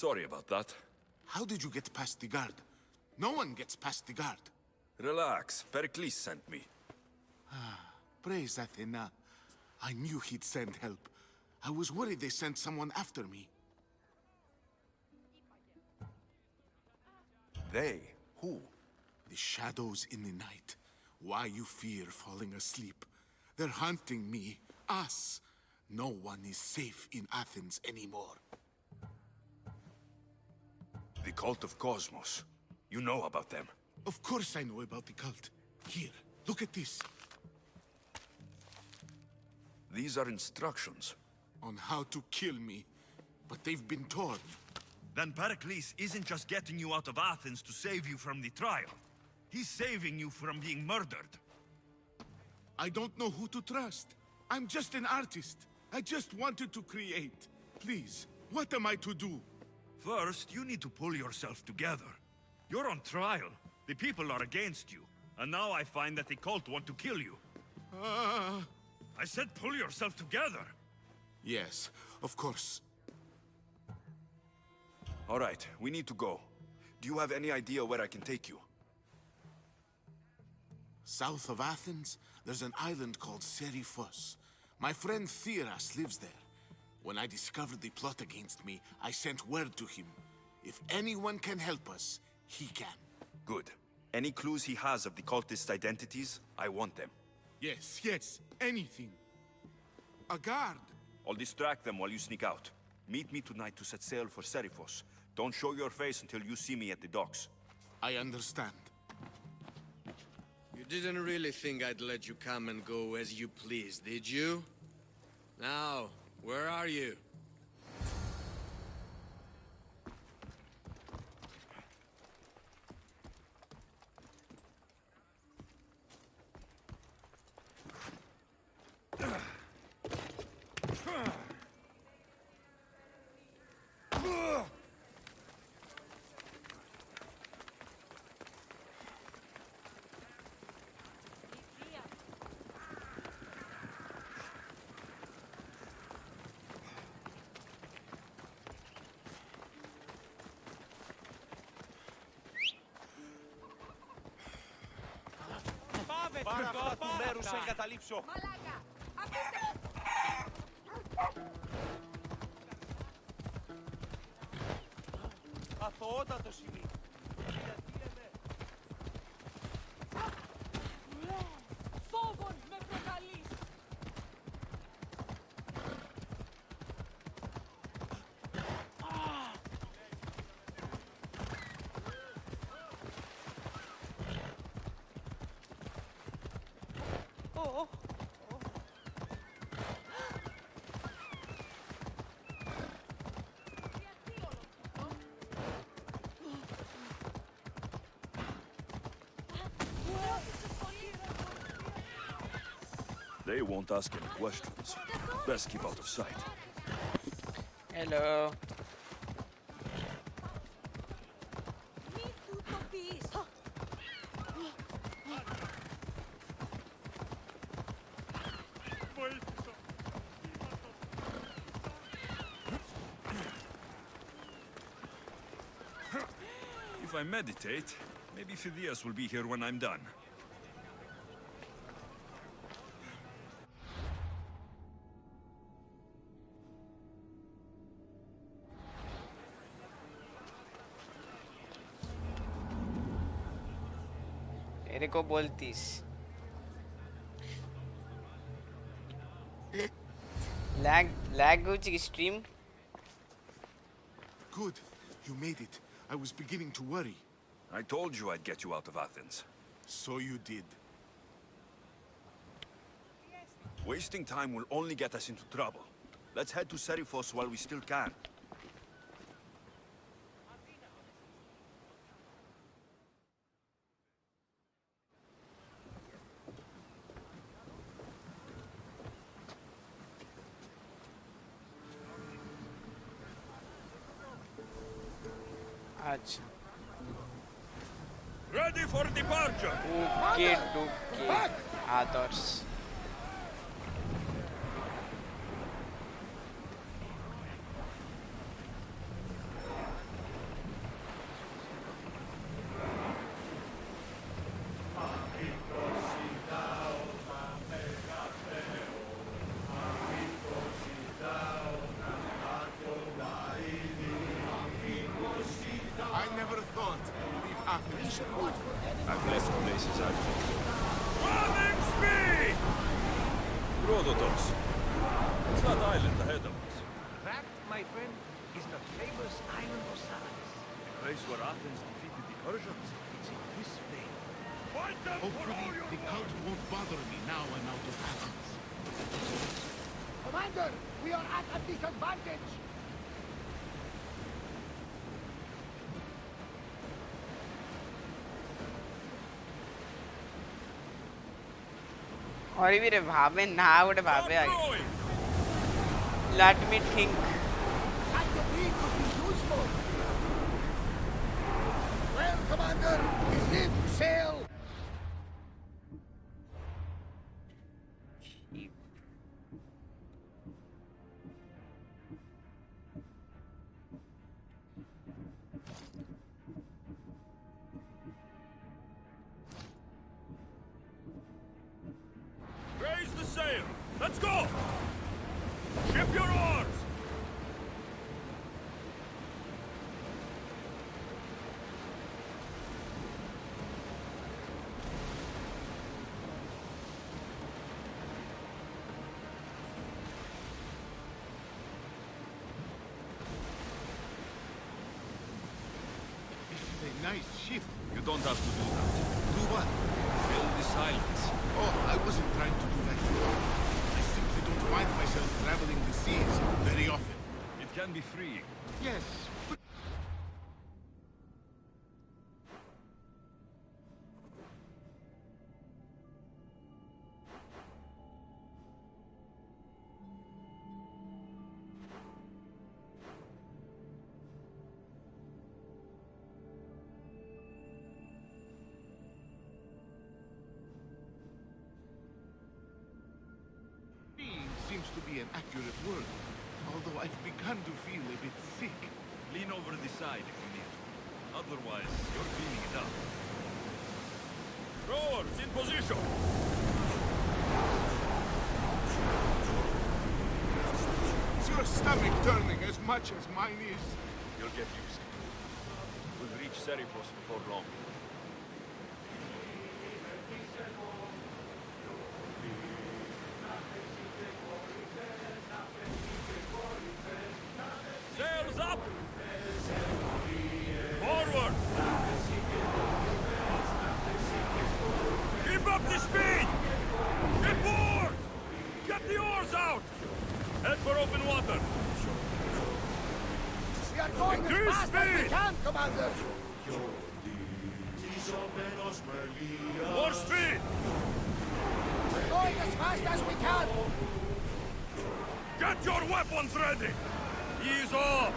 Sorry about that. How did you get past the guard? No one gets past the guard. Relax. Pcle sent me. Praise Athena. I knew he'd send help. I was worried they sent someone after me. They? Who? The shadows in the night. Why you fear falling asleep. They're hunting me. Us. No one is safe in Athens anymore. The Cult of Cosmos. You know about them. Of course I know about the cult. Here, look at this. These are instructions. On how to kill me. But they've been torn. Then Pcle isn't just getting you out of Athens to save you from the trial. He's saving you from being murdered. I don't know who to trust. I'm just an artist. I just wanted to create. Please, what am I to do? First, you need to pull yourself together. You're on trial. The people are against you. And now I find that the cult want to kill you. I said pull yourself together. Yes, of course. All right, we need to go. Do you have any idea where I can take you? South of Athens, there's an island called Seriphos. My friend Theras lives there. When I discovered the plot against me, I sent word to him. If anyone can help us, he can. Good. Any clues he has of the cultist identities, I want them. Yes, anything. A guard. I'll distract them while you sneak out. Meet me tonight to set sail for Seriphos. Don't show your face until you see me at the docks. I understand. You didn't really think I'd let you come and go as you please, did you? Now, where are you? Πάρα αυτά του μέρους σε εγκαταλείψω. Μαλάκα! Αφήστε! Αθωότατο σημείο. Φόβον με προκαλείς! They won't ask any questions. Best keep out of sight. Hello. Μη του το πεις! If I meditate, maybe Phidias will be here when I'm done. Eriko Boltis. Lag gucci stream. Good. You made it. I was beginning to worry. I told you I'd get you out of Athens. So you did. Wasting time will only get us into trouble. Let's head to Seriphos while we still can. अच्छा Ready for departure! Okay, others. Athens. I've left places I've been. Running speed! Rhodotos. It's that island ahead of us. That, my friend, is the famous island of Salamis. The place where Athens defeated the Persians. It's in this vein. Fight them for all Hopefully, your the cult won't bother me now I'm out of Athens. Commander, we are at a disadvantage! और भी रे भावे ना गोटे भावे आगे let me think That debris could be useful! Well, Commander, we live to sail! Raise the sail! Let's go! Ship your oars! This is a nice ship. You don't have to do that. Do what? Fill the silence. Oh, I wasn't trying to do that. I simply don't find myself traveling the seas very often. It can be freeing. Yes, but... seems to be an accurate word, although I've begun to feel a bit sick. Lean over the side if you need to. Otherwise, you're cleaning it up. Rowers, in position! Is your stomach turning as much as mine is? You'll get used to it. We'll reach Seriphos before long. Sails up! Forward! Keep up the speed! Get oars! Get the oars out! Head for open water! We are going as Increase fast as we speed! can, Commander! More speed! Going as fast as we can! Get your weapons ready! Ease off!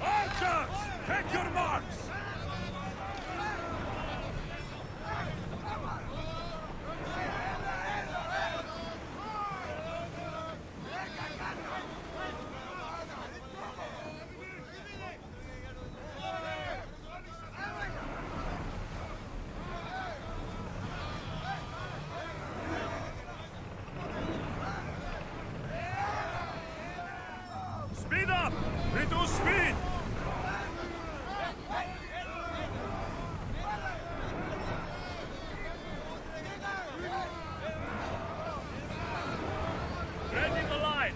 Archers! Take your marks! Speed up! Reduce speed! Ready the light!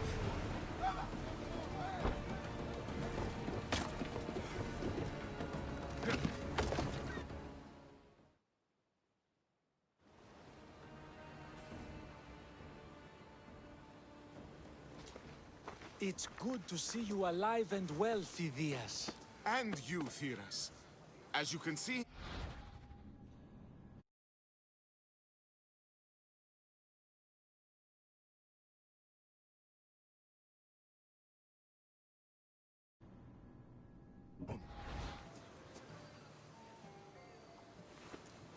It's good to see you alive and well, Phidias. And you, Theras. As you can see...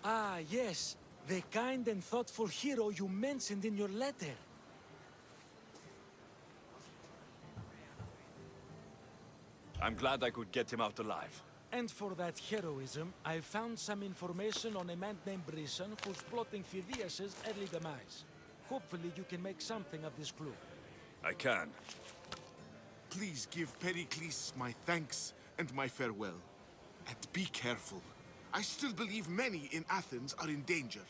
Ah, yes. The kind and thoughtful hero you mentioned in your letter. I'm glad I could get him out alive. And for that heroism, I found some information on a man named Brisson who's plotting Phidias' early demise. Hopefully you can make something of this clue. I can. please give Pericles my thanks and my farewell. And be careful. I still believe many in Athens are in danger.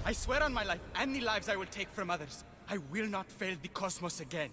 I swear on my life and the lives I will take from others, I will not fail the cosmos again.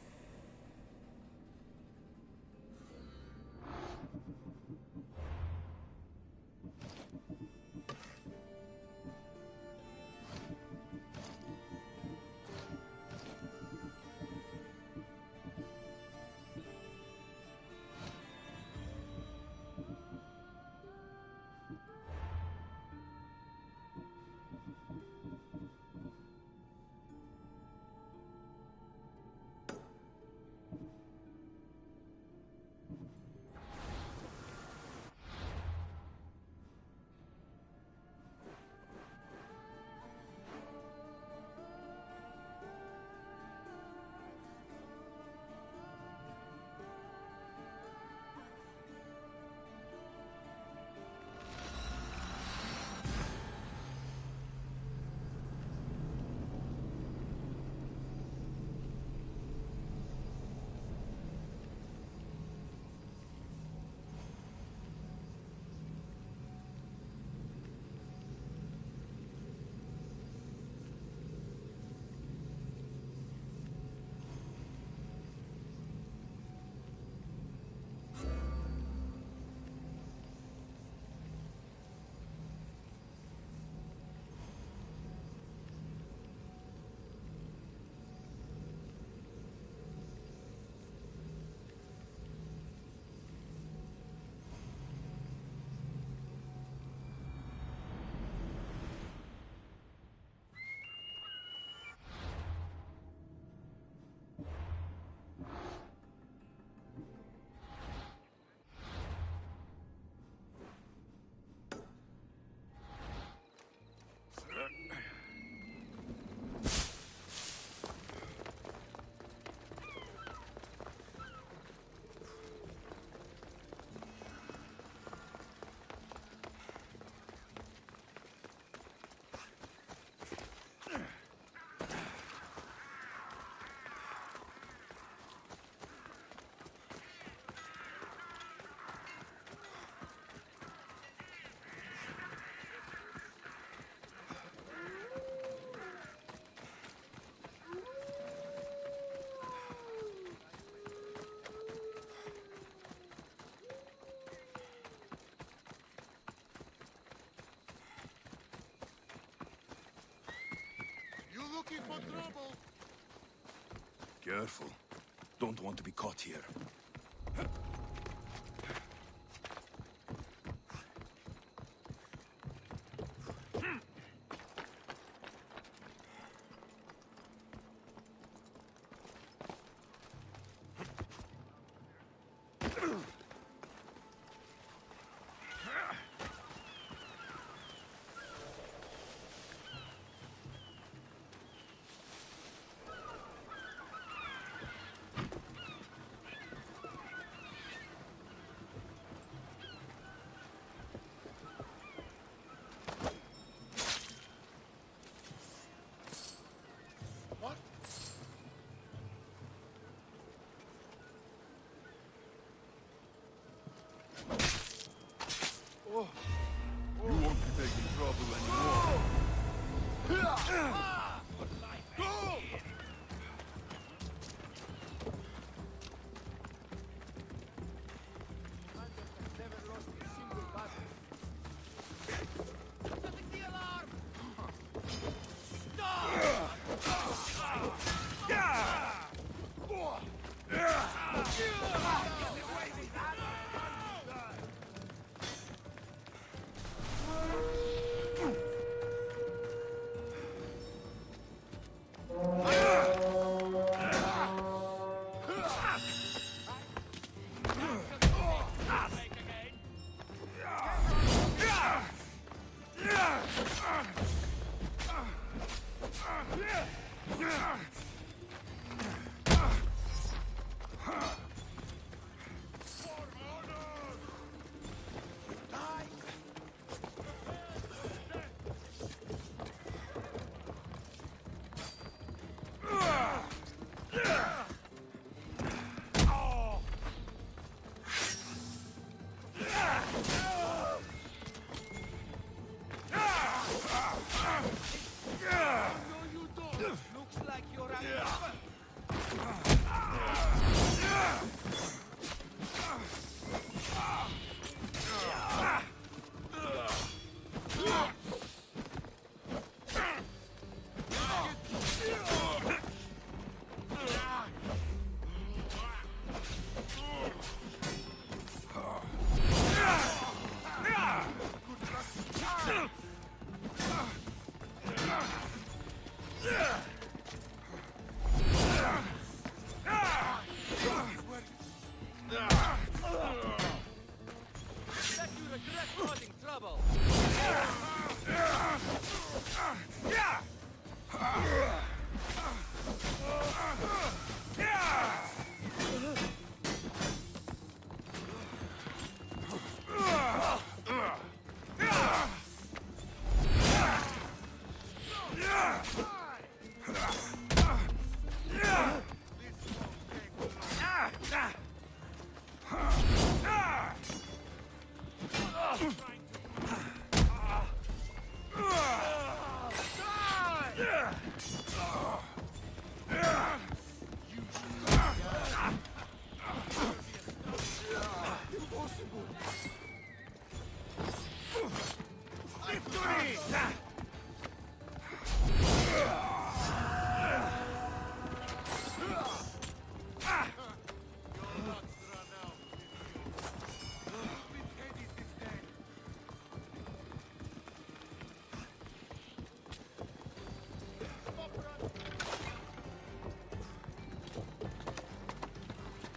Looking for trouble. Careful. Don't want to be caught here.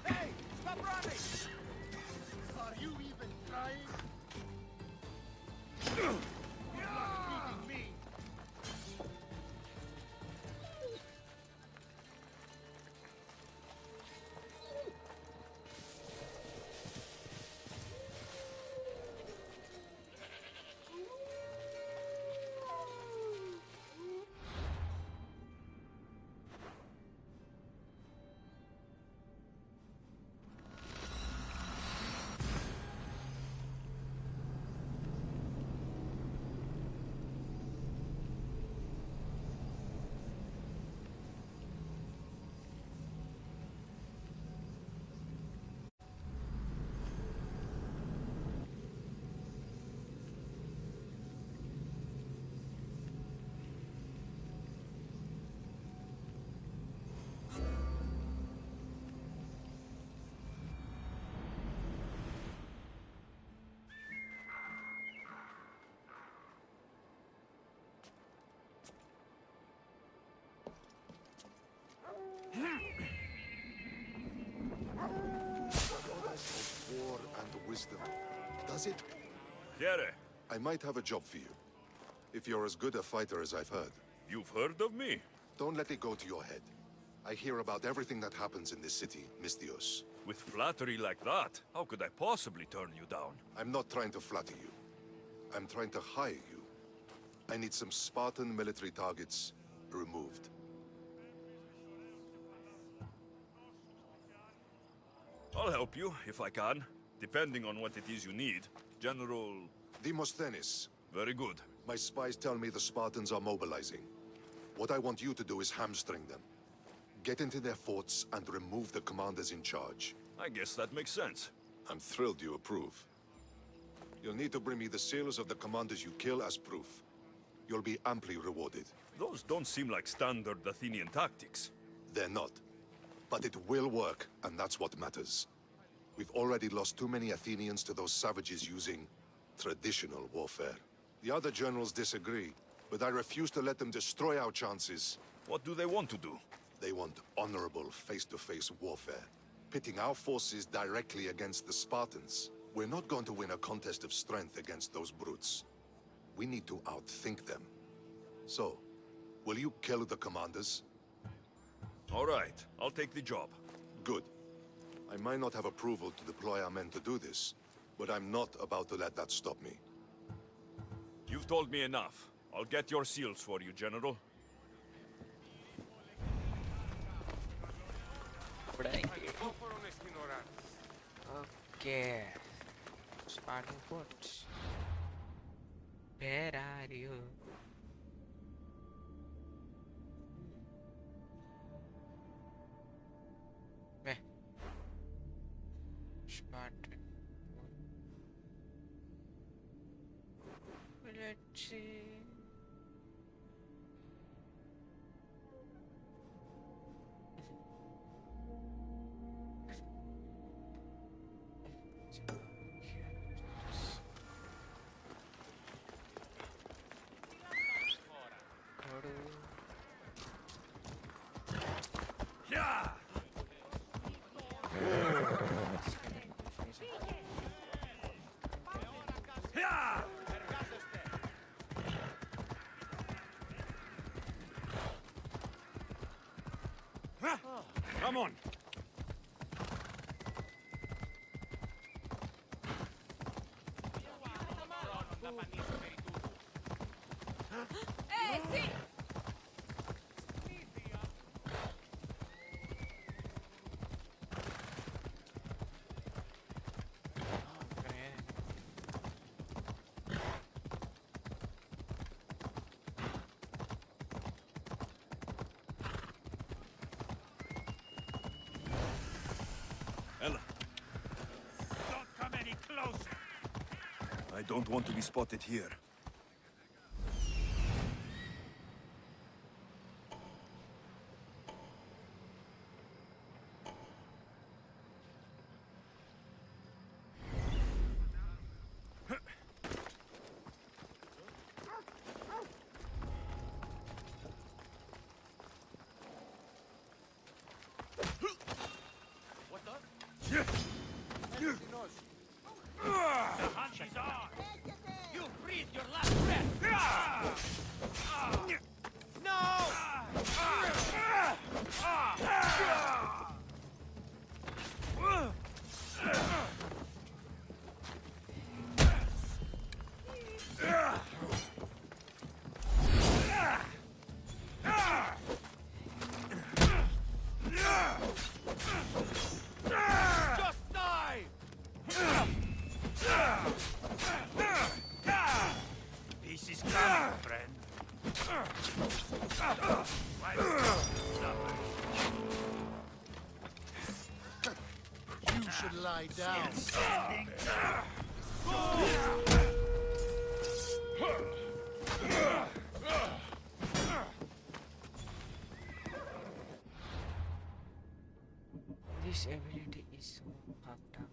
Hey, stop running! Are you even trying? You're not beating me! War and wisdom. Does it? Here, I might have a job for you. If you're as good a fighter as I've heard. you've heard of me? Don't let it go to your head. I hear about everything that happens in this city, Mystios. With flattery like that, how could I possibly turn you down? I'm not trying to flatter you. I'm trying to hire you. I need some Spartan military targets removed. I'll help you, if I can, depending on what it is you need. General... Demosthenes, Very good. my spies tell me the Spartans are mobilizing. What I want you to do is hamstring them. Get into their forts and remove the commanders in charge. I guess that makes sense. I'm thrilled you approve. You'll need to bring me the seals of the commanders you kill as proof. You'll be amply rewarded. Those don't seem like standard Athenian tactics. They're not. But it will work, and that's what matters. We've already lost too many Athenians to those savages using traditional warfare. The other generals disagree, but I refuse to let them destroy our chances. What do they want to do? They want honorable face-to-face warfare, pitting our forces directly against the Spartans. We're not going to win a contest of strength against those brutes. We need to outthink them. So, will you kill the commanders? All right, I'll take the job. Good. I might not have approval to deploy our men to do this, but I'm not about to let that stop me. You've told me enough. I'll get your seals for you, General. Okay. Spartan Forts. Where are you? Where? Spartan. Let's see. Yeah! Yeah! Come on! Sì! Ella. Don't come any closer! I don't want to be spotted here. She's on! You breathe your last breath! Just die! Peace is coming, friend. You should lie down. This ability is so fucked up.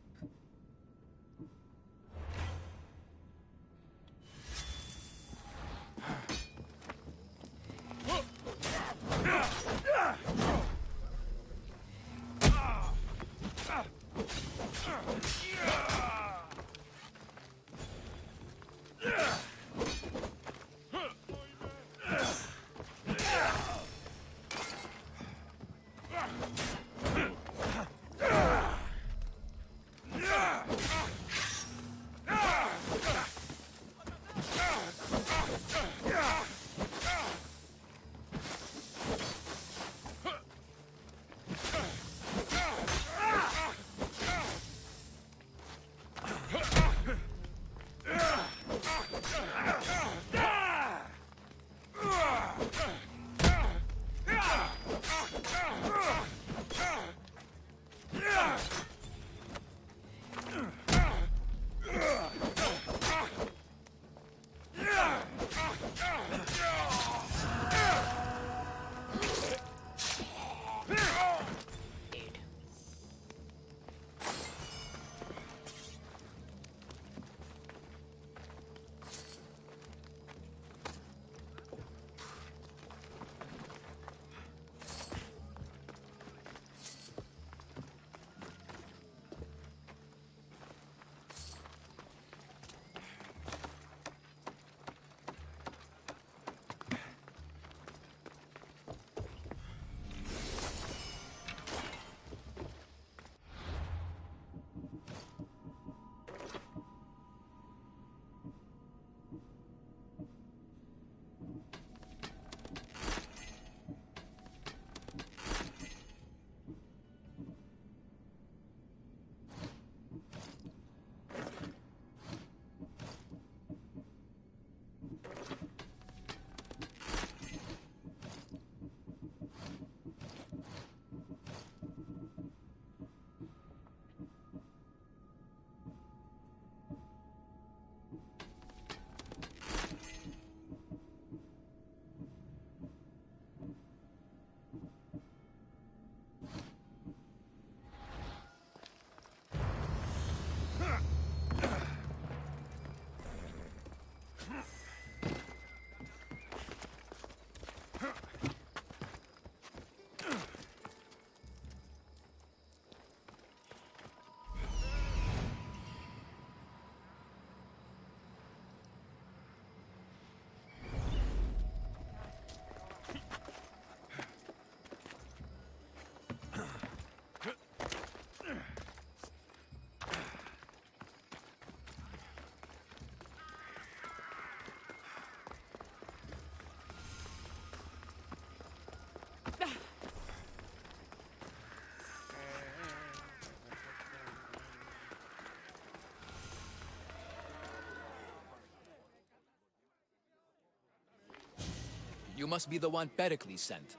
You must be the one Pericles sent.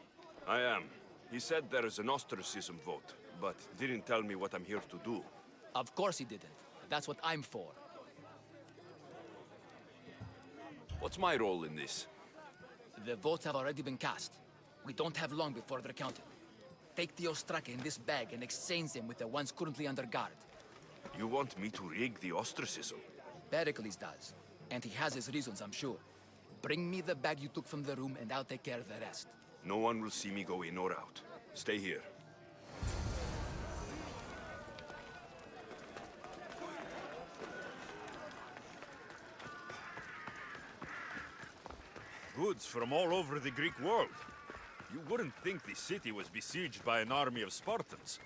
I am. He said there is an ostracism vote, but didn't tell me what I'm here to do. Of course he didn't. That's what I'm for. What's my role in this? The votes have already been cast. We don't have long before they're counted. Take the Ostraka in this bag and exchange them with the ones currently under guard. You want me to rig the ostracism? Pericles does. And he has his reasons, I'm sure. Bring me the bag you took from the room and I'll take care of the rest. No one will see me go in or out. Stay here. Goods from all over the Greek world. You wouldn't think the city was besieged by an army of Spartans.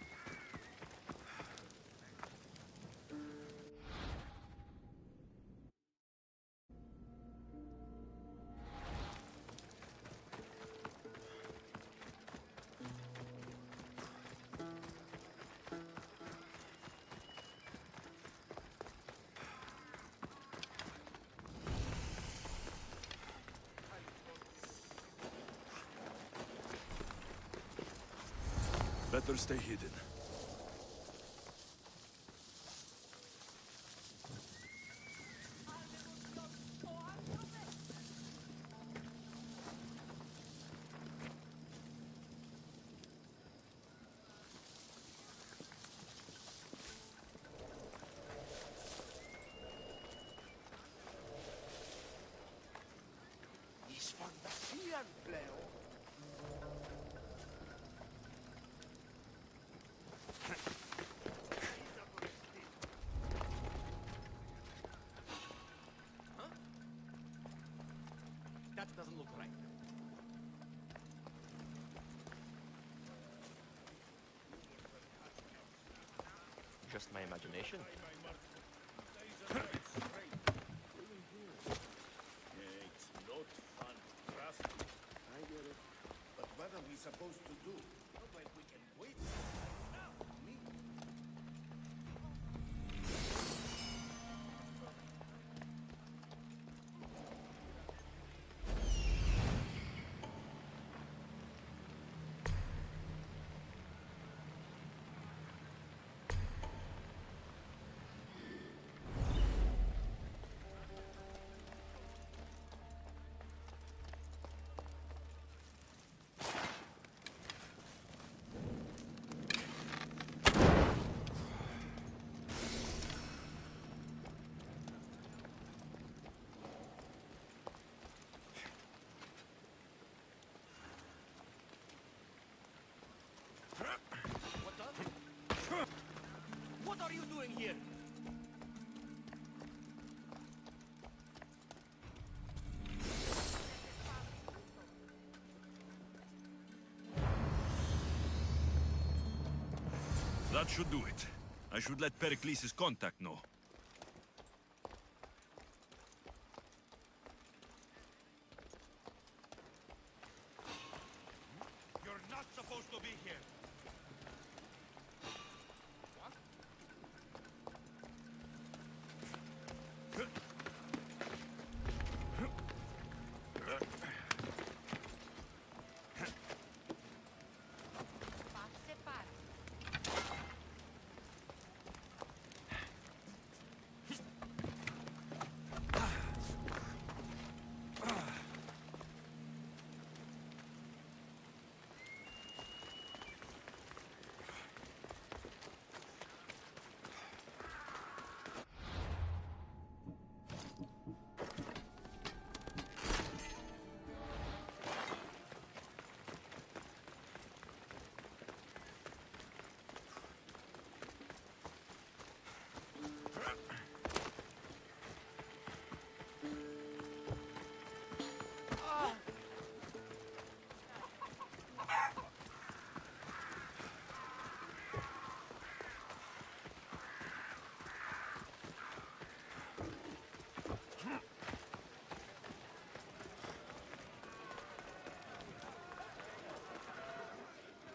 Better stay hidden. That doesn't look right. Just my imagination. It's not fun, trust me. I get it. But what are we supposed to do? Not like we can wait. Me? What are you doing here? That should do it. I should let Pericles' contact know. You're not supposed to be here.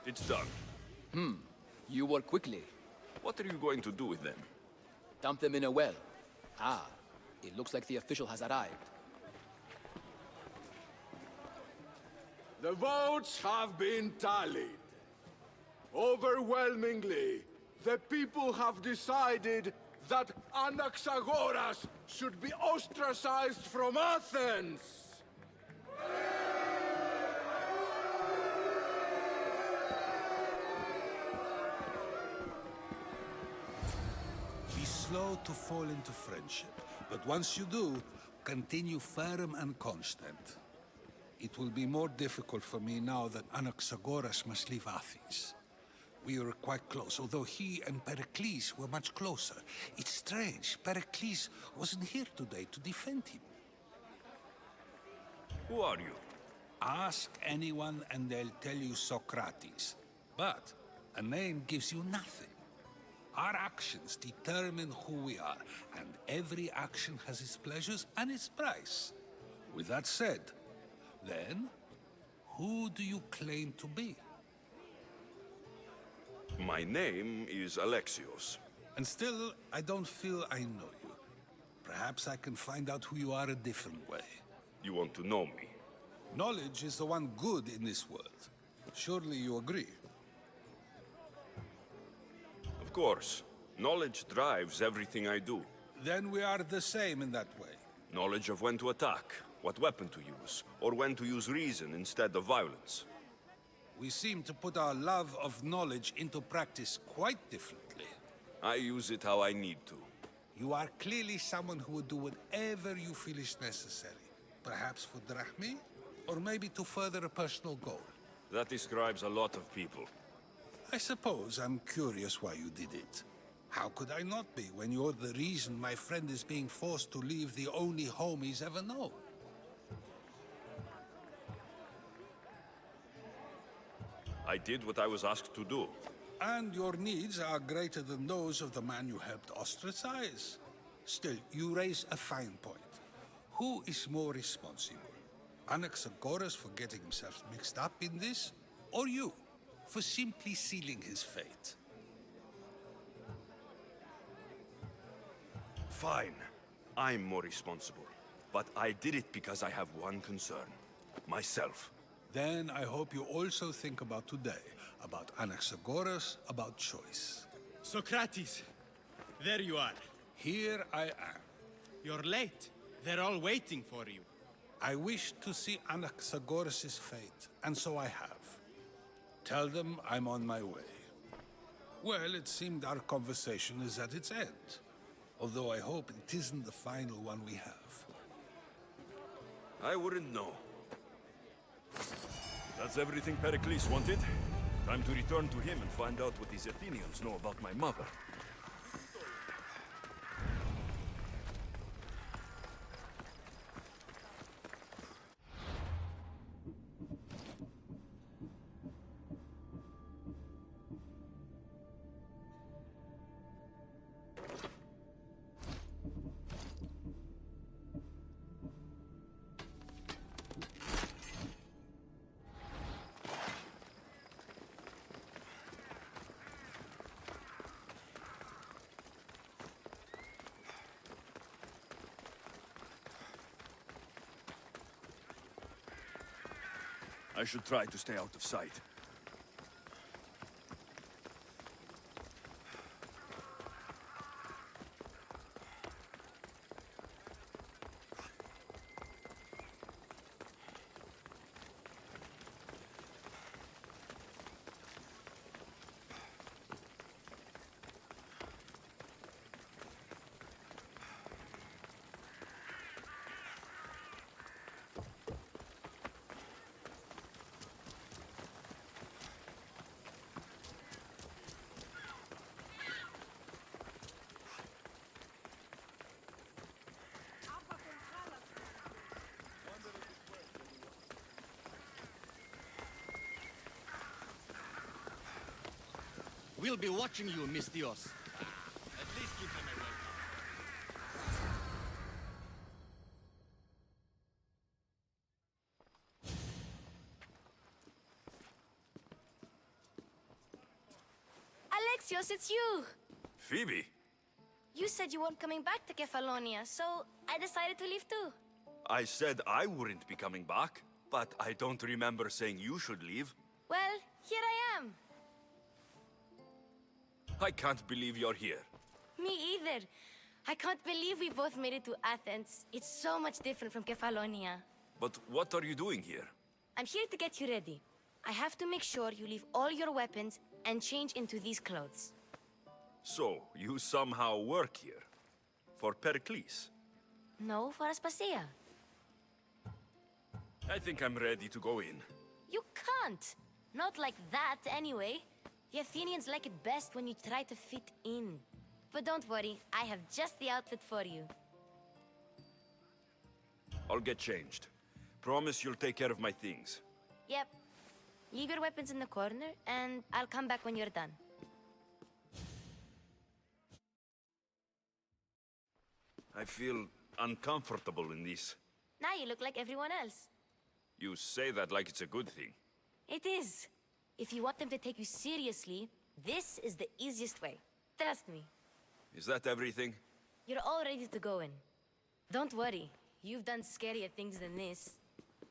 It's done. You work quickly. What are you going to do with them? Dump them in a well. Ah, it looks like the official has arrived. The votes have been tallied. Overwhelmingly, the people have decided that Anaxagoras should be ostracized from Athens! Be slow to fall into friendship, but once you do, continue firm and constant. It will be more difficult for me now that Anaxagoras must leave Athens. We were quite close, although he and Pericles were much closer. It's strange, Pericles wasn't here today to defend him. Who are you? Ask anyone and they'll tell you Socrates. But a name gives you nothing. Our actions determine who we are, and every action has its pleasures and its price. With that said, then, who do you claim to be? My name is Alexios. And still, I don't feel I know you. Perhaps I can find out who you are a different way. You want to know me? Knowledge is the one good in this world. Surely you agree? Of course. Knowledge drives everything I do. Then we are the same in that way. Knowledge of when to attack, what weapon to use, or when to use reason instead of violence. We seem to put our love of knowledge into practice quite differently. I use it how I need to. You are clearly someone who would do whatever you feel is necessary. Perhaps for drachmae, or maybe to further a personal goal. That describes a lot of people. I suppose I'm curious why you did it. How could I not be when you're the reason my friend is being forced to leave the only home he's ever known? I did what I was asked to do. And your needs are greater than those of the man you helped ostracize. Still, you raise a fine point. Who is more responsible? Anaxagoras for getting himself mixed up in this? Or you, for simply sealing his fate? Fine. I'm more responsible. But I did it because I have one concern. Myself. Then I hope you also think about today. About Anaxagoras, about choice. Socrates! There you are. Here I am. You're late. They're all waiting for you. I wish to see Anaxagoras' fate, and so I have. Tell them I'm on my way. Well, it seemed our conversation is at its end. Although I hope it isn't the final one we have. I wouldn't know. That's everything Pericles wanted. Time to return to him and find out what these Athenians know about my mother. I should try to stay out of sight. We'll be watching you, Miss Dios. At least give them a welcome. Alexios, it's you! Phoebe? You said you weren't coming back to Kefalonia, so I decided to leave too. I said I wouldn't be coming back, but I don't remember saying you should leave. Well, here I am. I can't believe you're here. Me either. I can't believe we both made it to Athens. It's so much different from Kefalonia. But what are you doing here? I'm here to get you ready. I have to make sure you leave all your weapons and change into these clothes. So, you somehow work here? For Pericles? No, for Aspasia. I think I'm ready to go in. You can't. Not like that, anyway. The Athenians like it best when you try to fit in. But don't worry, I have just the outfit for you. I'll get changed. Promise you'll take care of my things. Yep. Leave your weapons in the corner, and I'll come back when you're done. I feel uncomfortable in this. Now you look like everyone else. You say that like it's a good thing. It is. If you want them to take you seriously, this is the easiest way. Trust me. Is that everything? You're all ready to go in. Don't worry. You've done scarier things than this.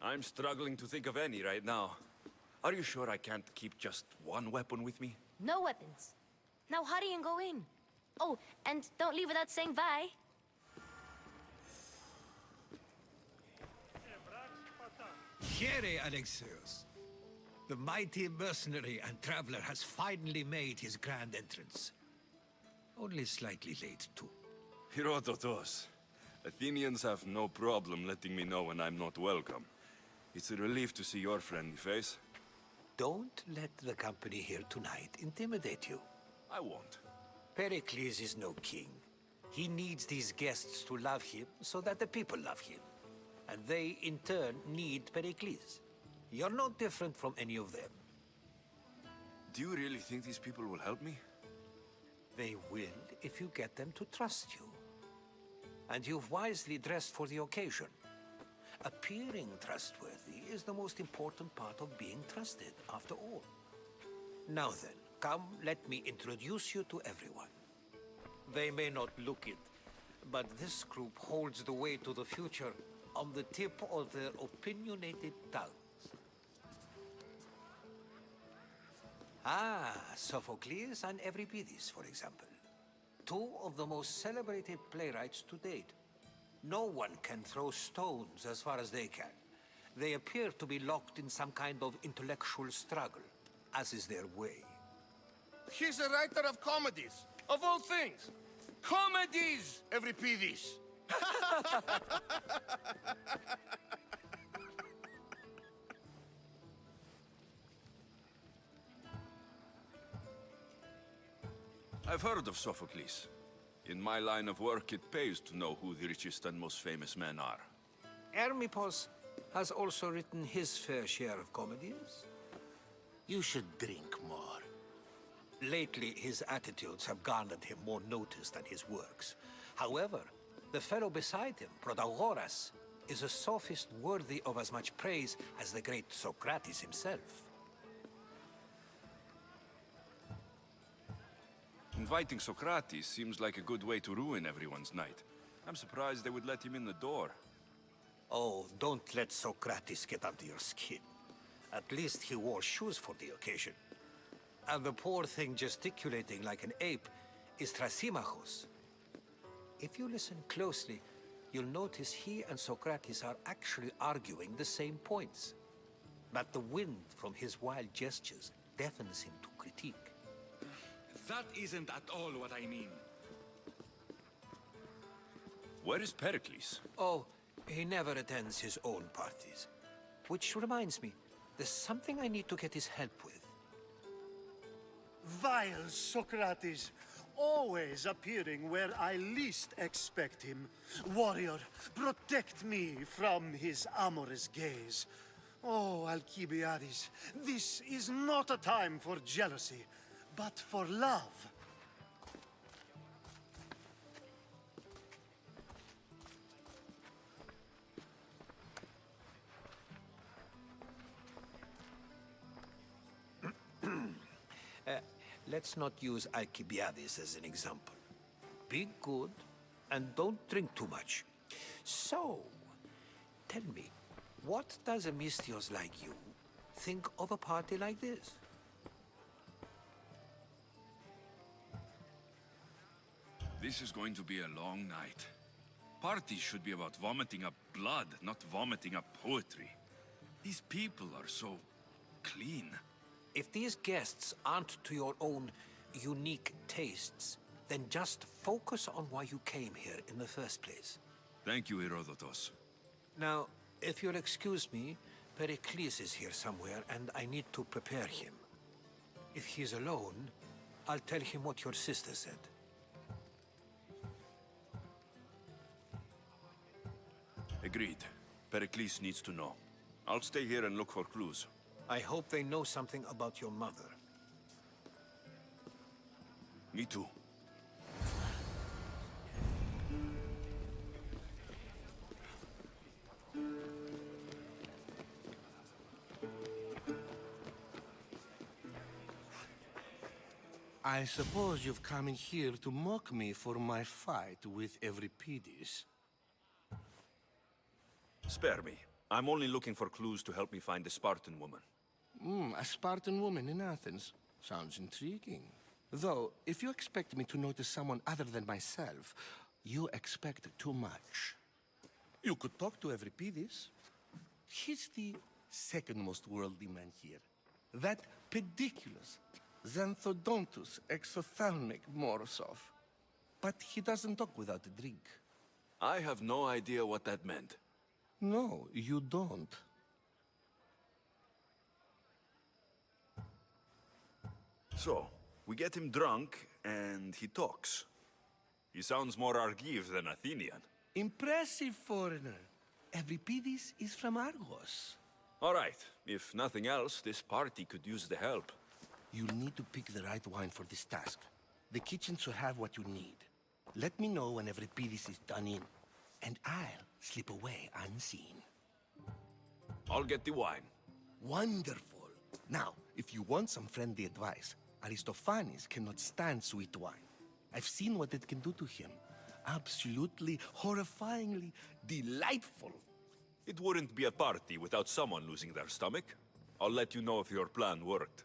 I'm struggling to think of any right now. Are you sure I can't keep just one weapon with me? No weapons. Now hurry and go in. Oh, and don't leave without saying bye. Here, Alexios. The mighty mercenary and traveler has finally made his grand entrance. Only slightly late, too. Herodotos. Athenians have no problem letting me know when I'm not welcome. It's a relief to see your friendly face. Don't let the company here tonight intimidate you. I won't. Pericles is no king. He needs these guests to love him so that the people love him. And they, in turn, need Pericles. You're no different from any of them. Do you really think these people will help me? They will if you get them to trust you. And you've wisely dressed for the occasion. Appearing trustworthy is the most important part of being trusted, after all. Now then, come, let me introduce you to everyone. They may not look it, but this group holds the way to the future on the tip of their opinionated tongues. Ah, Sophocles and Euripides, for example. Two of the most celebrated playwrights to date. No one can throw stones as far as they can. They appear to be locked in some kind of intellectual struggle, as is their way. He's a writer of comedies, of all things. Comedies, Euripides. I've heard of Sophocles. In my line of work, it pays to know who the richest and most famous men are. Hermippos has also written his fair share of comedies. You should drink more. Lately, his attitudes have garnered him more notice than his works. However, the fellow beside him, Protagoras, is a sophist worthy of as much praise as the great Socrates himself. Inviting Socrates seems like a good way to ruin everyone's night. I'm surprised they would let him in the door. Oh, don't let Socrates get under your skin. At least he wore shoes for the occasion. And the poor thing gesticulating like an ape is Thrasymachos. If you listen closely, you'll notice he and Socrates are actually arguing the same points. But the wind from his wild gestures deafens him to critique. That isn't at all what I mean. Where is Pericles? Oh, he never attends his own parties. Which reminds me, there's something I need to get his help with. Vile Socrates, always appearing where I least expect him. Warrior, protect me from his amorous gaze. Oh, Alcibiades, this is not a time for jealousy, but for love. Let's not use Alcibiades as an example. Be good, and don't drink too much. So, tell me, what does a Mystios like you think of a party like this? This is going to be a long night. Parties should be about vomiting up blood, not vomiting up poetry. These people are so clean. If these guests aren't to your own unique tastes, then just focus on why you came here in the first place. Thank you, Herodotus. Now, if you'll excuse me, Pericles is here somewhere, and I need to prepare him. If he's alone, I'll tell him what your sister said. Agreed. Pericles needs to know. I'll stay here and look for clues. I hope they know something about your mother. Me too. I suppose you've come in here to mock me for my fight with Euripides. Spare me. I'm only looking for clues to help me find the Spartan woman. A Spartan woman in Athens. Sounds intriguing. Though, if you expect me to notice someone other than myself, you expect too much. You could talk to Euripides. He's the second most worldly man here. That pediculous, xanthodontus exophthalmic Morosov. But he doesn't talk without a drink. I have no idea what that meant. No, you don't. So, we get him drunk, and he talks. He sounds more Argive than Athenian. Impressive, foreigner. Euripides is from Argos. All right. If nothing else, this party could use the help. You'll need to pick the right wine for this task. The kitchen should have what you need. Let me know when Euripides is done in, and I'll slip away unseen. I'll get the wine. Wonderful. Now, if you want some friendly advice, Aristophanes cannot stand sweet wine. I've seen what it can do to him. Absolutely, horrifyingly delightful. It wouldn't be a party without someone losing their stomach. I'll let you know if your plan worked.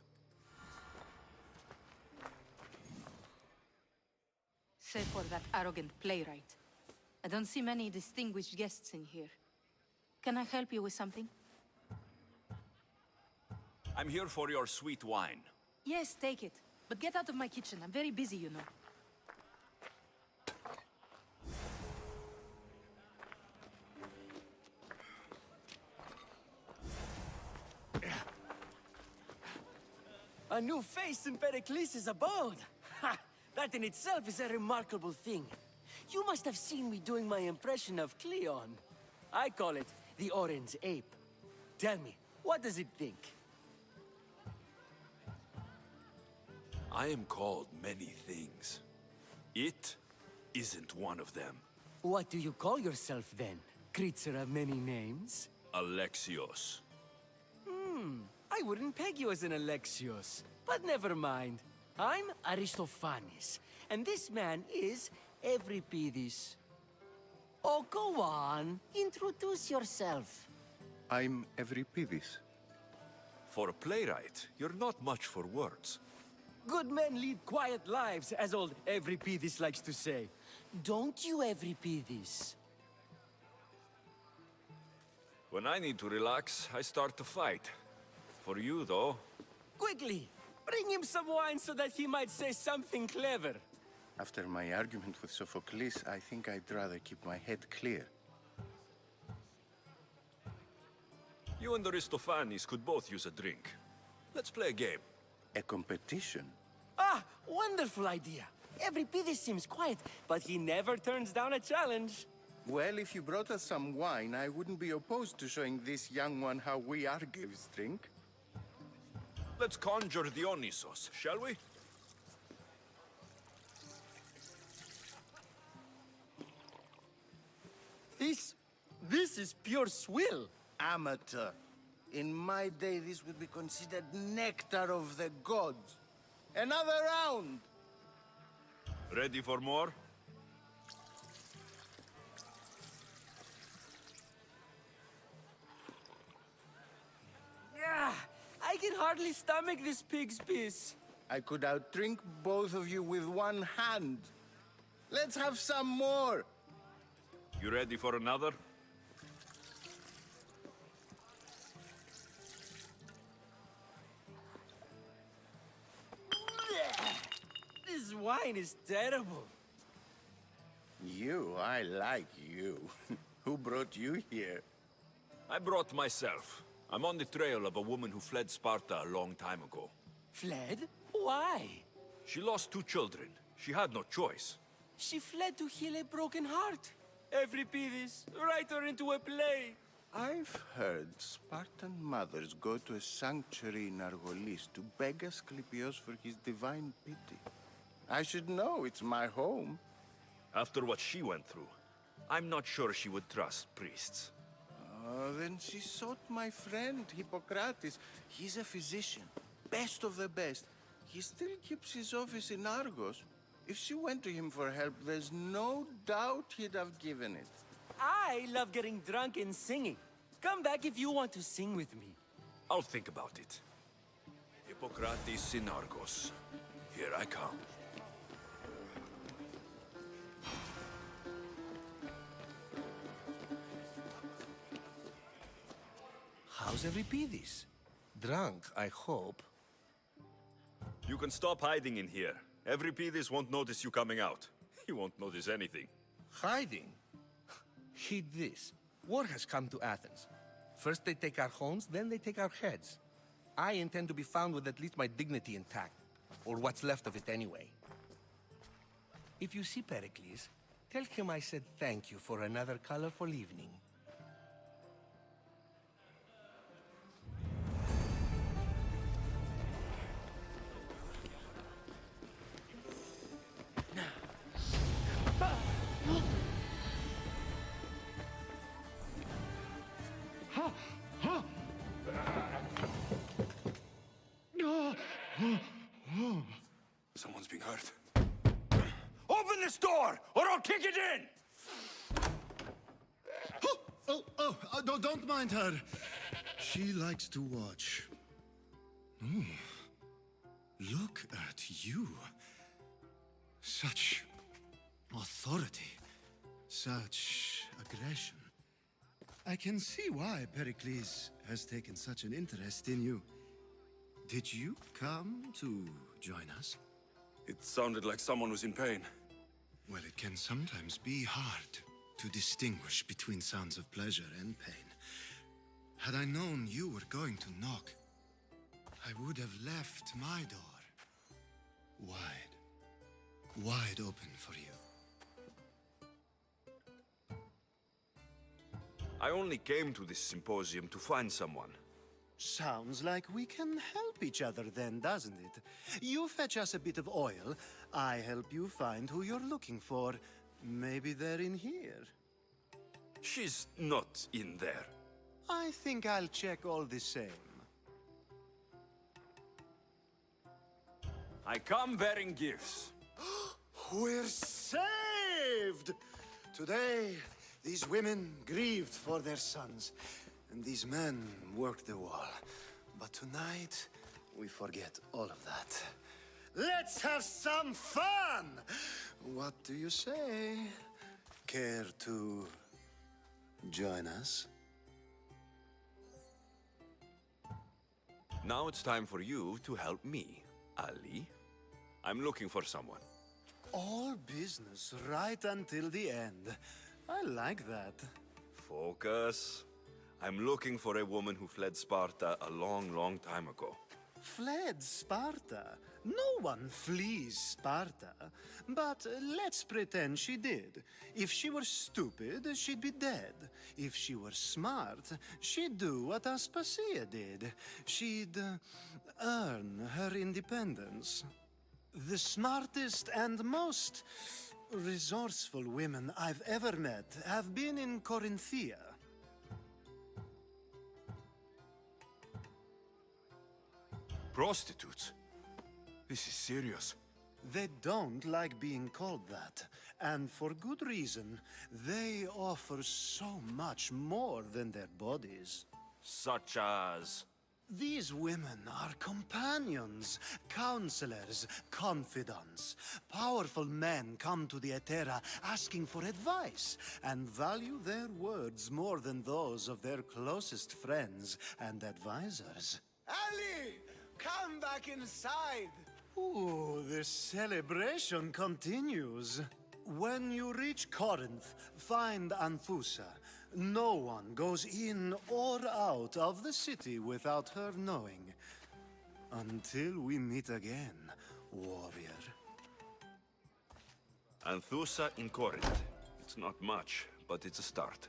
Save for that arrogant playwright. I don't see many distinguished guests in here. Can I help you with something? I'm here for your sweet wine. Yes, take it. But get out of my kitchen. I'm very busy, you know. A new face in Pericles' abode! Ha! That in itself is a remarkable thing. You must have seen me doing my impression of Cleon. I call it the Orange Ape. Tell me, what does it think? I am called many things. It isn't one of them. What do you call yourself then? Creature of many names? Alexios. I wouldn't peg you as an Alexios. But never mind. I'm Aristophanes, and this man is Euripides. Oh, go on. Introduce yourself. I'm Euripides. For a playwright, you're not much for words. Good men lead quiet lives, as old Euripides likes to say. Don't you, Euripides? When I need to relax, I start to fight. For you, though... Quickly! Bring him some wine so that he might say something clever. After my argument with Sophocles, I think I'd rather keep my head clear. You and Aristophanes could both use a drink. Let's play a game. A competition? Ah, wonderful idea. Euripides seems quiet, but he never turns down a challenge. Well, if you brought us some wine, I wouldn't be opposed to showing this young one how we Argives drink. Let's conjure Dionysos, shall we? This is pure swill. Amateur. In my day, this would be considered nectar of the gods. Another round! Ready for more? I can hardly stomach this pig's piss. I could outdrink both of you with one hand. Let's have some more. You ready for another? This wine is terrible. You, I like you. Who brought you here? I brought myself. I'm on the trail of a woman who fled Sparta a long time ago. Fled? Why? She lost 2 children. She had no choice. She fled to heal a broken heart. Euripides, write her into a play. I've heard Spartan mothers go to a sanctuary in Argolis to beg Asclepios for his divine pity. I should know, it's my home. After what she went through, I'm not sure she would trust priests. Oh, then she sought my friend, Hippocrates. He's a physician, best of the best. He still keeps his office in Argos. If she went to him for help, there's no doubt he'd have given it. I love getting drunk and singing. Come back if you want to sing with me. I'll think about it. Hippocrates in Argos. Here I come. How's Euripides? Drunk, I hope. You can stop hiding in here. Euripides won't notice you coming out. He won't notice anything. Hiding? Heed this. War has come to Athens. First they take our homes, then they take our heads. I intend to be found with at least my dignity intact. Or what's left of it anyway. If you see Pericles, tell him I said thank you for another colorful evening. Someone's being hurt. Open this door, or I'll kick it in! Don't mind her. She likes to watch. Oh, look at you. Such authority, such aggression. I can see why Pericles has taken such an interest in you. Did you come to join us? It sounded like someone was in pain. Well, it can sometimes be hard to distinguish between sounds of pleasure and pain. Had I known you were going to knock, I would have left my door wide open for you. I only came to this symposium to find someone. Sounds like we can help each other then, doesn't it? You fetch us a bit of oil, I help you find who you're looking for. Maybe they're in here. She's not in there. I think I'll check all the same. I come bearing gifts. We're saved! Today, these women grieved for their sons, and these men worked the wall. But tonight, we forget all of that. Let's have some fun! What do you say? Care to join us? Now it's time for you to help me, Ali. I'm looking for someone. All business right until the end. I like that. Focus. I'm looking for a woman who fled Sparta a long, long time ago. Fled Sparta? No one flees Sparta. But let's pretend she did. If she were stupid, she'd be dead. If she were smart, she'd do what Aspasia did. She'd earn her independence. The smartest and most resourceful women I've ever met have been in Corinthia. Prostitutes? This is serious. They don't like being called that, and for good reason. They offer so much more than their bodies. Such as? These women are companions, counselors, confidants. Powerful men come to the Etera asking for advice and value their words more than those of their closest friends and advisors. Ali! Come back inside! Ooh, the celebration continues. When you reach Corinth, find Anthusa. No one goes in or out of the city without her knowing. Until we meet again, warrior. Anthusa in Corinth. It's not much, but it's a start.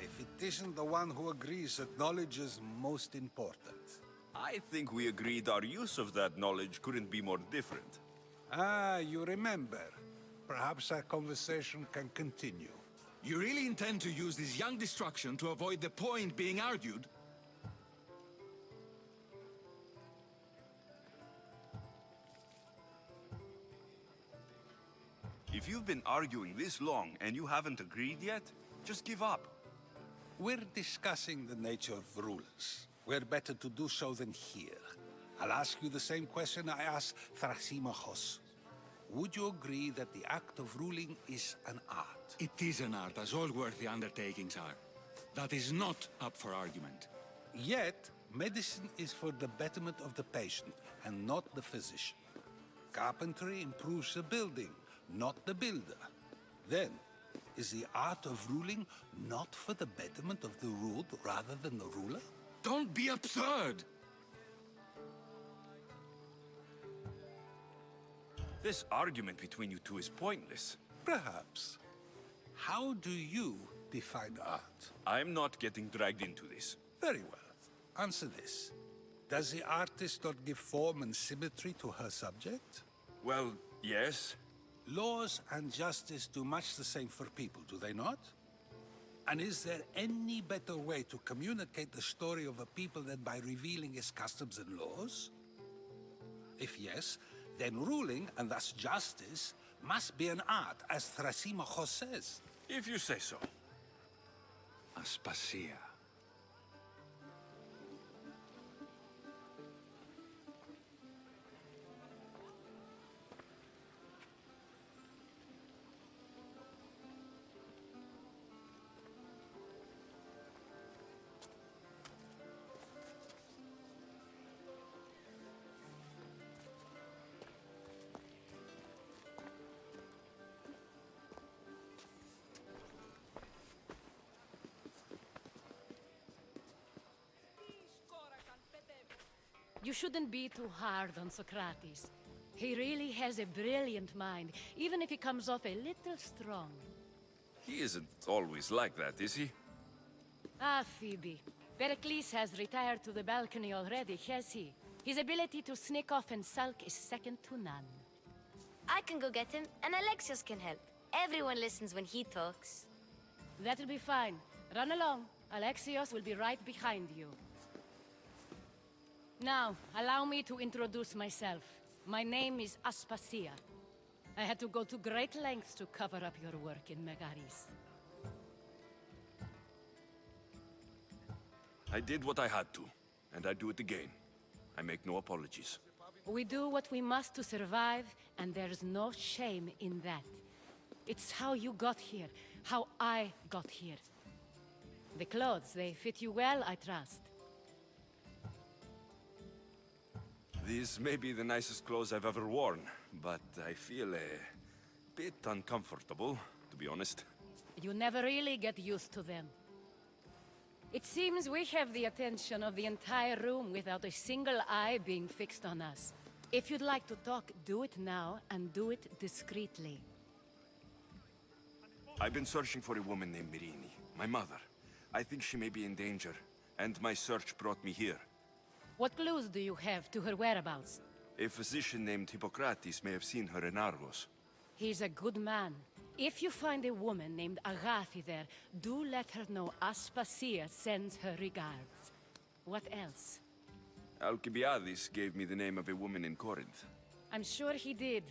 If it isn't the one who agrees that knowledge is most important. I think we agreed our use of that knowledge couldn't be more different. You remember. Perhaps our conversation can continue. You really intend to use this young destruction to avoid the point being argued? If you've been arguing this long and you haven't agreed yet, just give up. We're discussing the nature of rules. Where better to do so than here? I'll ask you the same question I asked Thrasymachos. Would you agree that the act of ruling is an art? It is an art, as all worthy undertakings are. That is not up for argument. Yet, medicine is for the betterment of the patient, and not the physician. Carpentry improves the building, not the builder. Then, is the art of ruling not for the betterment of the ruled rather than the ruler? Don't be absurd! This argument between you two is pointless. Perhaps. How do you define art? I'm not getting dragged into this. Very well. Answer this. Does the artist not give form and symmetry to her subject? Well, yes. Laws and justice do much the same for people, do they not? And is there any better way to communicate the story of a people than by revealing its customs and laws? If yes, then ruling, and thus justice, must be an art, as Thrasymachos says. If you say so. Aspasia. You shouldn't be too hard on Socrates. He really has a brilliant mind, even if he comes off a little strong. He isn't always like that, is he? Ah, Phoebe. Pericles has retired to the balcony already, has he? His ability to sneak off and sulk is second to none. I can go get him, and Alexios can help. Everyone listens when he talks. That'll be fine. Run along. Alexios will be right behind you. Now, allow me to introduce myself. My name is Aspasia. I had to go to great lengths to cover up your work in Megaris. I did what I had to, and I do it again. I make no apologies. We do what we must to survive, and there's no shame in that. It's how you got here, how I got here. The clothes, they fit you well, I trust. These may be the nicest clothes I've ever worn, but I feel a bit uncomfortable, to be honest. You never really get used to them. It seems we have the attention of the entire room without a single eye being fixed on us. If you'd like to talk, do it now, and do it discreetly. I've been searching for a woman named Mirini, my mother. I think she may be in danger, and my search brought me here. What clues do you have to her whereabouts? A physician named Hippocrates may have seen her in Argos. He's a good man. If you find a woman named Agathi there, do let her know Aspasia sends her regards. What else? Alcibiades gave me the name of a woman in Corinth. I'm sure he did.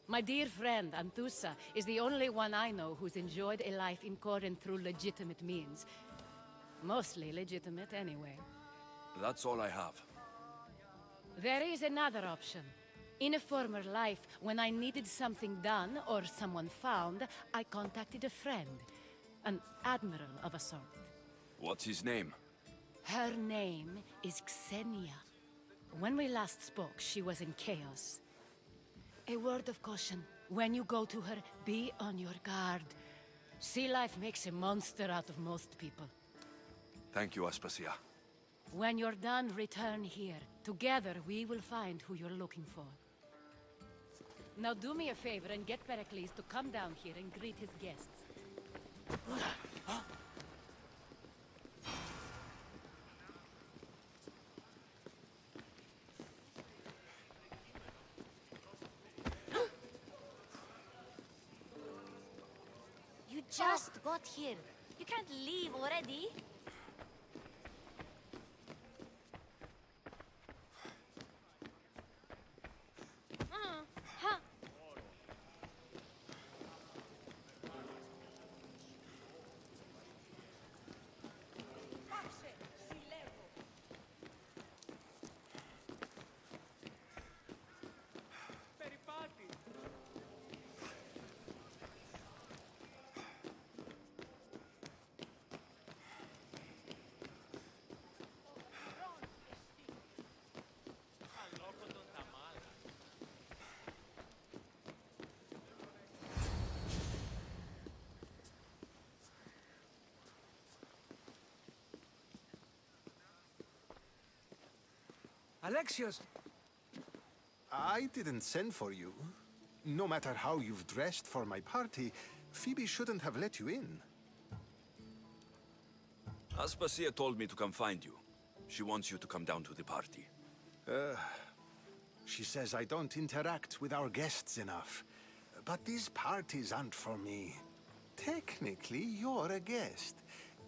My dear friend, Anthusa, is the only one I know who's enjoyed a life in Corinth through legitimate means. Mostly legitimate, anyway. That's all I have. There is another option. In a former life, when I needed something done or someone found, I contacted a friend. An admiral of a sort. What's his name? Her name is Xenia. When we last spoke, she was in chaos. A word of caution. When you go to her, be on your guard. Sea life makes a monster out of most people. Thank you, Aspasia. When you're done, return here. Together, we will find who you're looking for. Now do me a favor and get Pericles to come down here and greet his guests. You just got here. You can't leave already. Alexios! I didn't send for you. No matter how you've dressed for my party, Phoebe shouldn't have let you in. Aspasia told me to come find you. She wants you to come down to the party. She says I don't interact with our guests enough. But these parties aren't for me. Technically, you're a guest.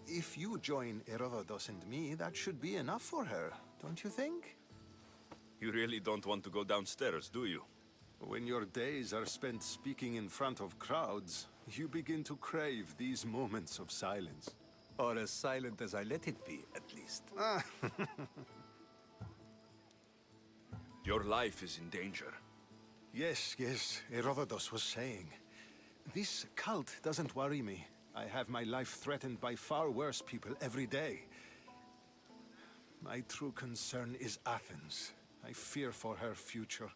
If you join Herodotus and me, that should be enough for her, don't you think? You really don't want to go downstairs, do you? When your days are spent speaking in front of crowds, you begin to crave these moments of silence. Or as silent as I let it be, at least. Your life is in danger. Yes, Herodotus was saying. This cult doesn't worry me. I have my life threatened by far worse people every day. My true concern is Athens. I fear for her future.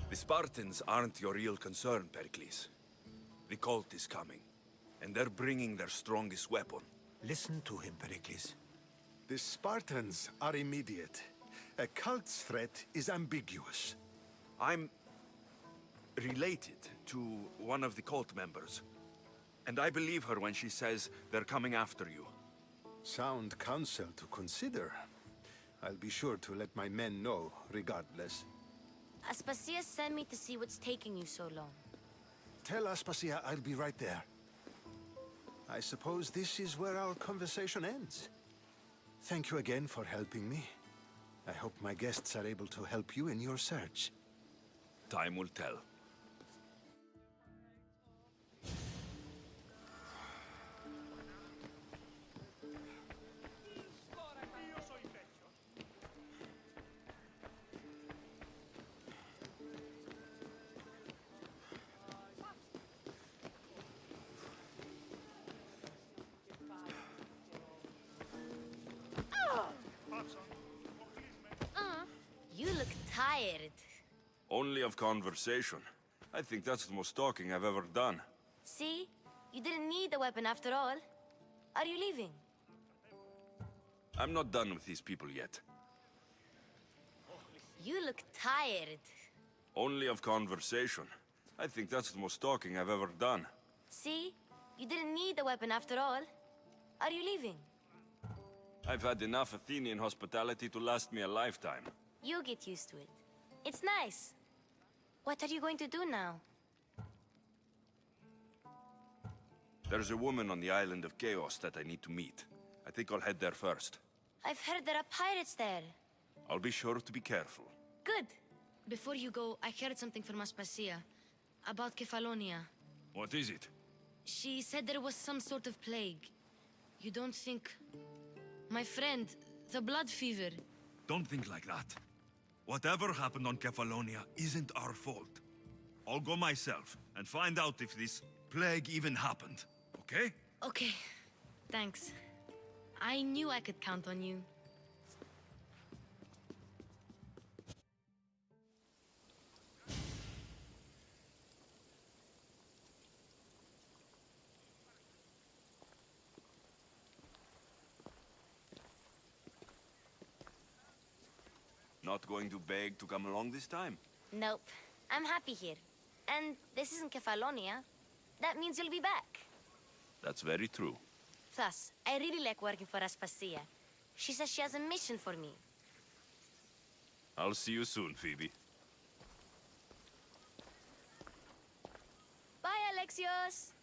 The Spartans aren't your real concern, Pericles. The cult is coming, and they're bringing their strongest weapon. Listen to him, Pericles. The Spartans are immediate. A cult's threat is ambiguous. I'm related to one of the cult members, and I believe her when she says they're coming after you. Sound counsel to consider. I'll be sure to let my men know, regardless. Aspasia sent me to see what's taking you so long. Tell Aspasia I'll be right there. I suppose this is where our conversation ends. Thank you again for helping me. I hope my guests are able to help you in your search. Time will tell. You look tired. Only of conversation. I think that's the most talking I've ever done. See? You didn't need the weapon after all. Are you leaving? I'm not done with these people yet. You look tired. Only of conversation. I think that's the most talking I've ever done. See? You didn't need the weapon after all. Are you leaving? I've had enough Athenian hospitality to last me a lifetime. You'll get used to it. It's nice. What are you going to do now? There's a woman on the island of Chaos that I need to meet. I think I'll head there first. I've heard there are pirates there. I'll be sure to be careful. Good. Before you go, I heard something from Aspasia. About Kefalonia. What is it? She said there was some sort of plague. You don't think... My friend, the blood fever. Don't think like that. Whatever happened on Kefalonia isn't our fault. I'll go myself and find out if this plague even happened, okay? Okay. Thanks. I knew I could count on you. Not going to beg to come along this time? Nope. I'm happy here. And this isn't Kefalonia. That means you'll be back. That's very true. Plus, I really like working for Aspasia. She says she has a mission for me. I'll see you soon, Phoebe. Bye, Alexios!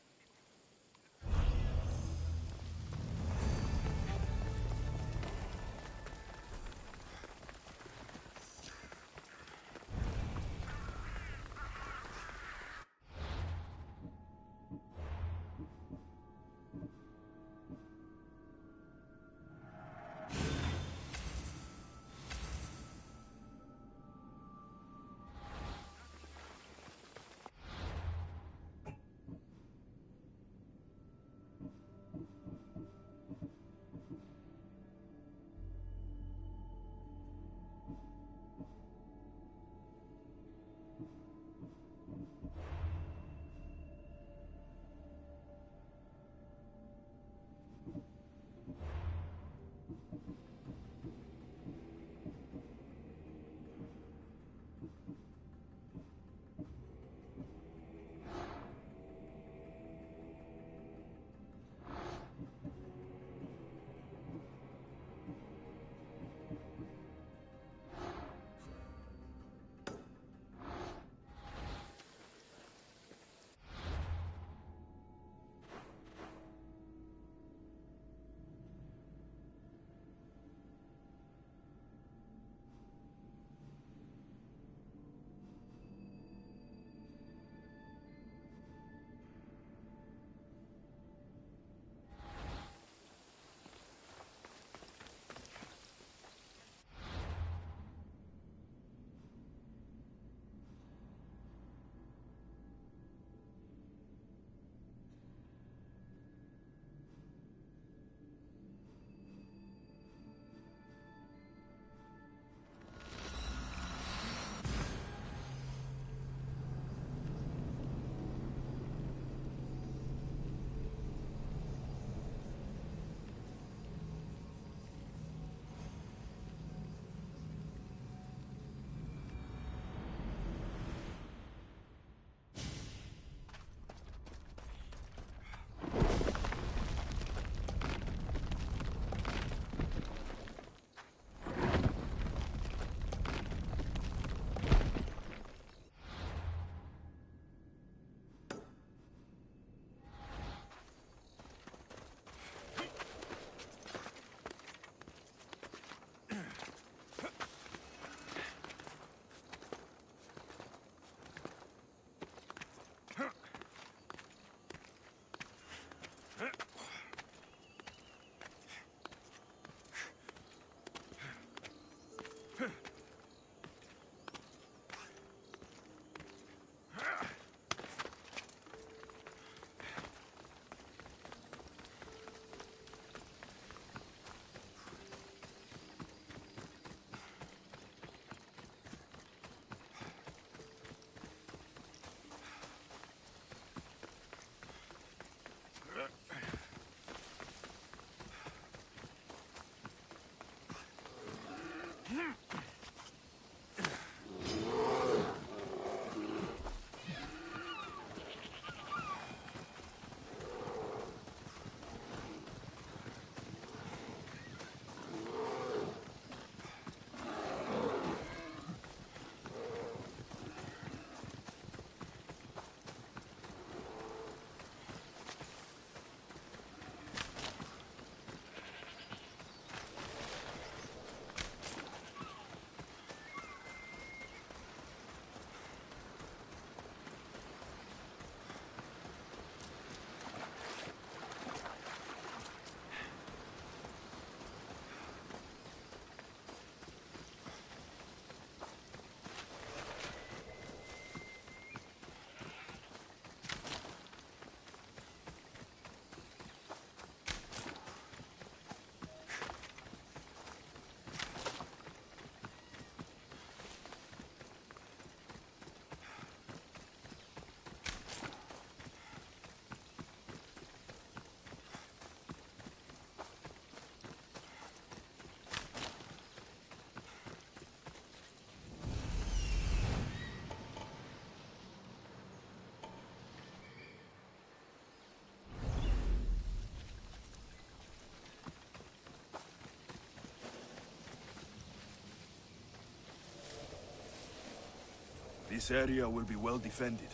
This area will be well defended.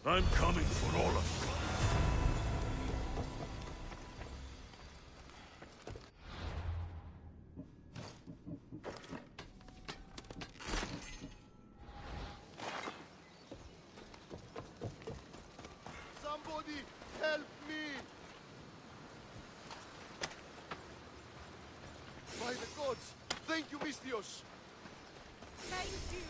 I'm coming for all of you. Somebody help me! By the gods! Thank you, Mistios! Thank you!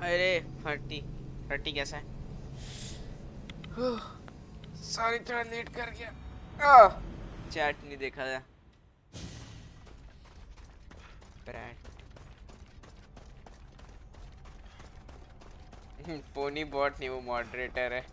अरे फटी फटी कैसा है? Sorry थोड़ा late कर गया। Chat नहीं देखा था। पोनी बॉट नहीं, वो मॉडरेटर है।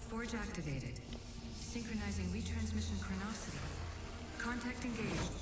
Forge activated. Synchronizing retransmission chronicity. Contact engaged.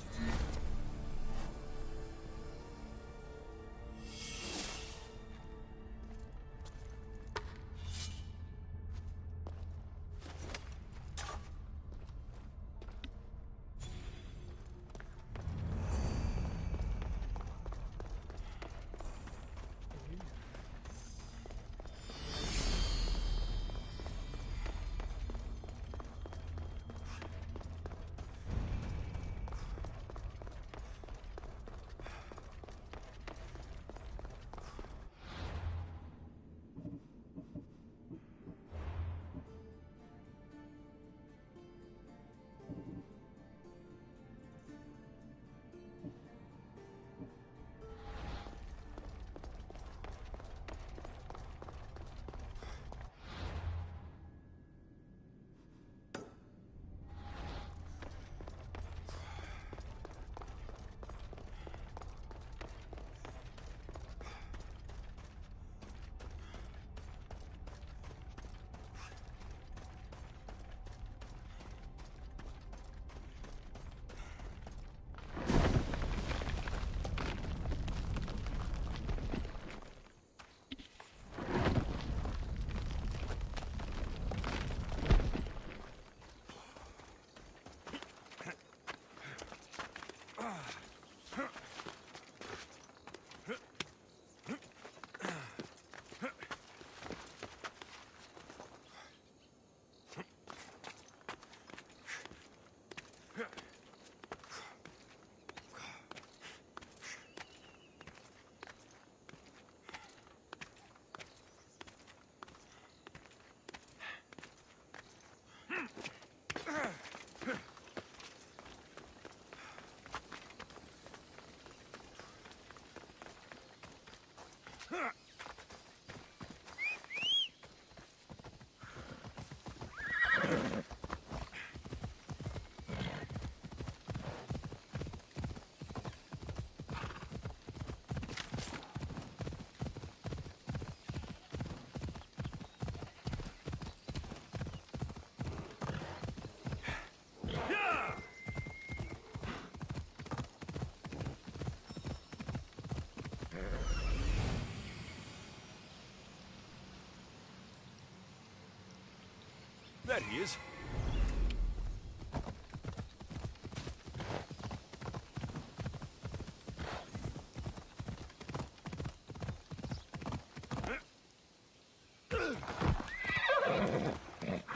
There he is.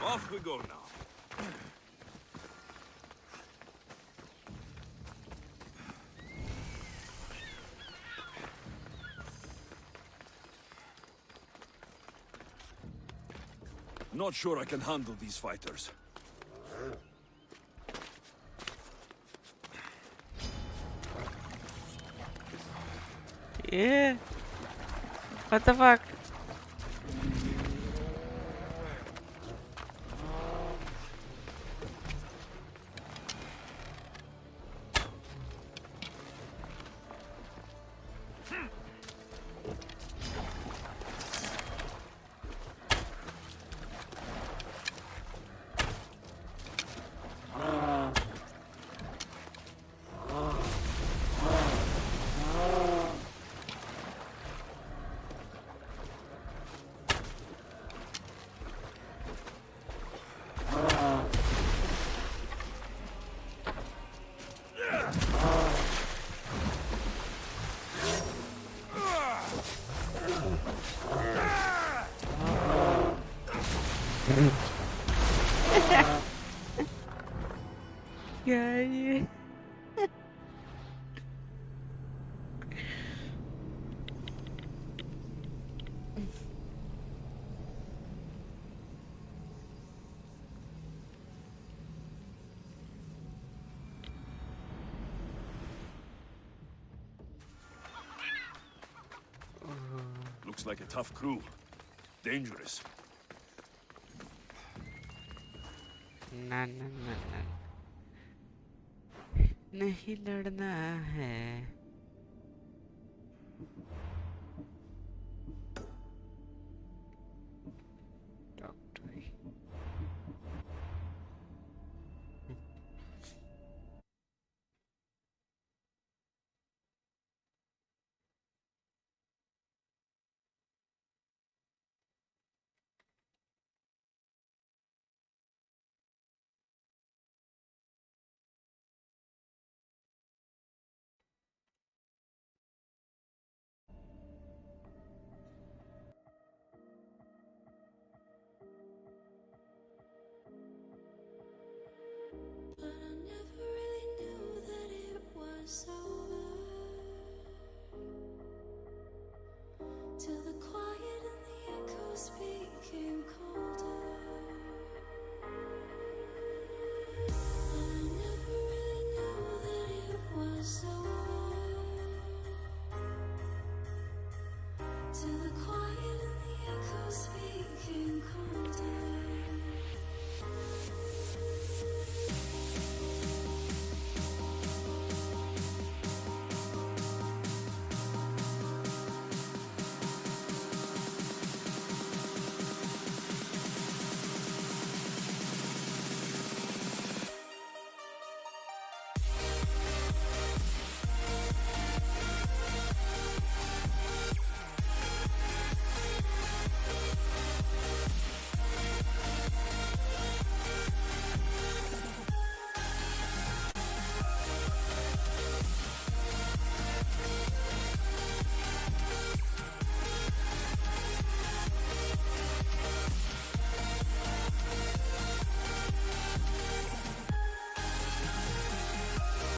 Off we go now. Not sure I can handle these fighters. Yeah. What the fuck? क्या ये Looks like a tough crew. Dangerous. ना ना ना ना नहीं लड़ना है